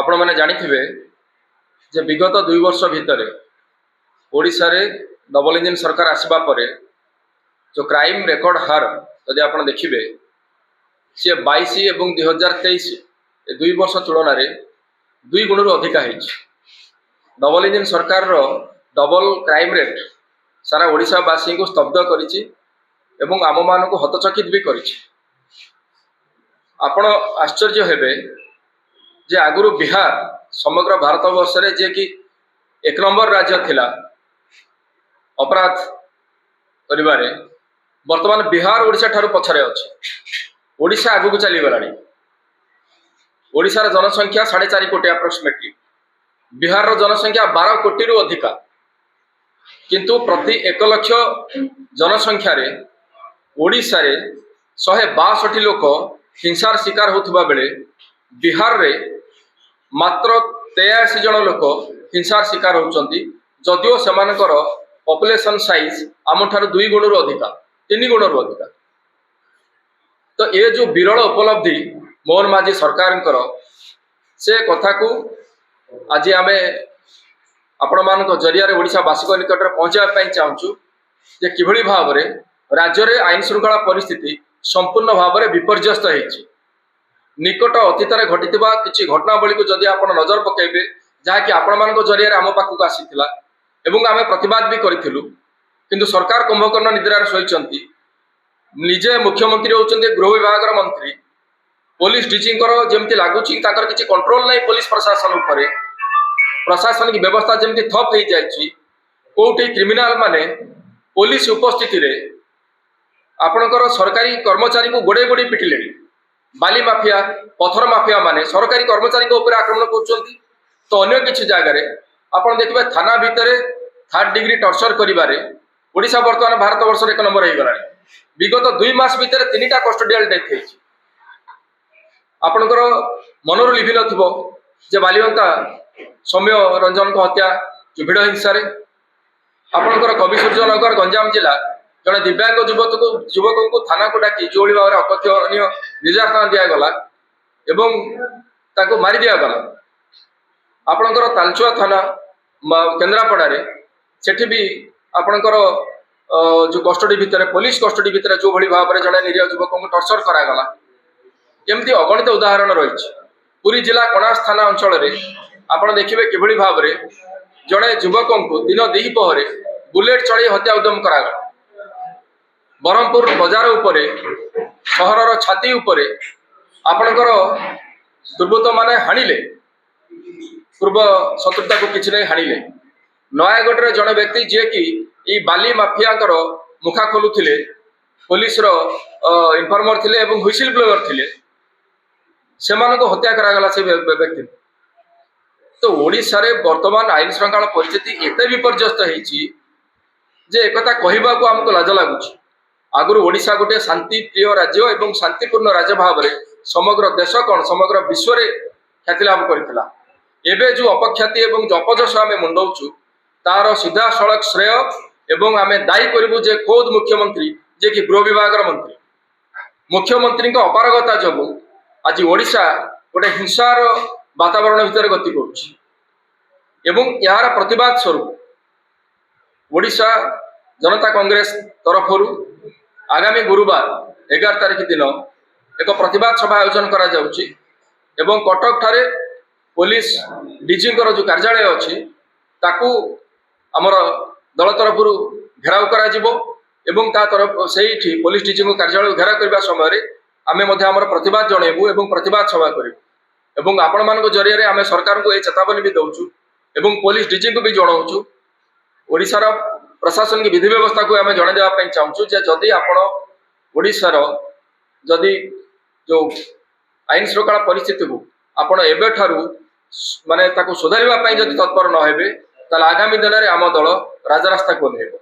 आपण मैंने जानिथिबे जे विगत 2 वर्ष भितर ओडिशा रे डबल इंजिन सरकार आसबा परे जो क्राइम रेकर्ड हार यदि आप देखिए सी 22 एवं 2023 ए 2 वर्ष तुलन में 2 गुण अधिका है। डबल इंजिन सरकार रो डबल क्राइम रेट सारा ओडिशावासी को स्तब्ध करिछि एवं आम मान को हतचकित भी करिछि। आपण आश्चर्य हेबे जे आगुरु बिहार समग्र भारत वर्ष रे जे कि 1 नंबर राज्य थिला अपराध करिबारे, वर्तमान बिहार ओडिशा ठारू पछरे अछि। ओडिशा आगु को चली गलानी। ओडिशा रा जनसंख्या 4.5 कोटी अप्रोक्सीमेटली, बिहार रो जनसंख्या 12 कोटी रु अधिका, किंतु प्रति 1 लाख जनसंख्या रे ओडिशा रे 162 लोक हिंसार शिकार होथुबा बेले बिहार रे मात्र 83 जन लोक हिंसार शिकार होचंती, जदियो सेमानकर पॉपुलेशन साइज आम ठारू 2 गुण अधिका 3 गुण अधिका। तो ये जो विरल उपलब्धि मोहन माझी सरकार से कथा को आज आम आपण मान जरिया ओडिशावासी निकट में पहुँचापी चाहूँ जे किभली भाव में राज्य में आईन श्रृंखला परिस्थिति संपूर्ण भाव में विपर्यस्त होती। निकट अतीत घटी किसी घटनावली को जदि आप नजर पकेबे जहाँकि आपण मान जरिया आम पाखक आसीथिला एवं आम प्रतिवाद भी करूँ, किंतु सरकार कुंभकर्ण निद्रार शोइचंती। निजे मुख्यमंत्री होचंती गृह विभाग मंत्री, पुलिस डीजी जमती लगुच किसी कंट्रोल नहीं पुलिस प्रशासन उपरे, प्रशासनिक व्यवस्था जमती ठप हो जाए। कोठी क्रिमिनाल माने पुलिस उपस्थिति रे आपणकर सरकारी कर्मचारी को गोड़े गोड़े पिटिले। बाली माफिया पथर माफिया माने सरकारी कर्मचारी ऊपर आक्रमण कर। तो अन्य किसी जगह आप देखिए थाना भितर 3rd डिग्री टर्चर करिबारे ओडिशा वर्तमान भारत वर्ष 1 नंबर हो गला। विगत 2 मास भितर 3टा कस्टोडियल डेथ होती। आपणकर मनरु लिभि नथिबो जे बालिवंता सौम्य रंजन को हत्या जो भिड़ हिंसा रे आपणकर कविसूर्यनगर गंजाम जिला जड़े दिव्यांग युवक को थाना को डाकी जो भाव में अकथनीय निर्यातना दिगला एवं ताको मारी दिगला। आपणकर तालचुआ थाना केन्द्रापड़ा सेठी भी आपणकर जो कस्टडी भितर पुलिस कस्टडी भितर जो भली भाव में जड़े निरीह युवक को टर्चर करागला। एमती अगणित उदाहरण रही। पुरी जिला कणास थाना अंचल आपड़ देखिए किभली भाव में जड़े युवक को दिन द्विपहर बुलेट चढ़ी हत्या उद्यम करागला। बरहमपुर बजार उपरे सहर छाती उपरे आपणकर दुर्बृत्त माने हाणिले, पूर्व शत्रुता को किसी नहीं हाणिले। नयागढ़ रे जड़े व्यक्ति जे कि ई बाली माफिया मुखा खोलुथिले, पुलिस रो इनफॉर्मर थिले एवं हुइसिल ब्लोअर थिले, सेमान को हत्या करागला से व्यक्ति। तो ओडिशा रे वर्तमान आईन श्रृंखला परिस्थिति एते विपर्यस्त होईची जे एकता कहबा को हमको लाज लागुची। आगुरु ओडिशा गोटे शांति प्रिय राज्य एवं शांतिपूर्ण राज्य भाव में समग्र देश कौन समग्र विश्व रे ख्याति लाभ करथिला। एबे जो अपख्याति एवं जो अपजस आम मुंडौचु तार सीधा सड़क श्रेय एवं आम दायी करूँ जे खोद मुख्यमंत्री जे कि गृह विभाग मंत्री, मुख्यमंत्री अपारगता जो आज ओडिशा गोटे हिंसार वातावरण भितर गति करुँच। यार प्रतिवाद स्वरूप ओडिशा जनता कांग्रेस तरफ आगामी गुरुवार 11 तारिख दिन एक प्रतिवाद सभा आयोजन करा जाउची एवं कटक ठारे पुलिस डीजी जो कार्यालय अच्छी ताकू आमर दल तरफ घेराव करा जिवो एवं ता तरफ से पुलिस डीजी को कार्यालय घेराव करने समय आमे मध्य आमर प्रतिवाद जनइबू एवं प्रतिवाद सभा करूँ एवं आपण मान जरिए आम सरकार को ये चेतावनी भी दौचु एवं पुलिस डीजी को भी जनाऊँ। ओडिशार प्रशासन की विधि व्यवस्था को आम जन देवाई चाहूँ जे जदि आपण ओडिशार जदि जो आईन श्रृंखला परिस्थिति को आपण एबे ठारू माने ताको सुधारिबा पई जदि तत्पर न हेबे ताले आगामी दिन में आम दल राजरास्ता को ओह्लेइब।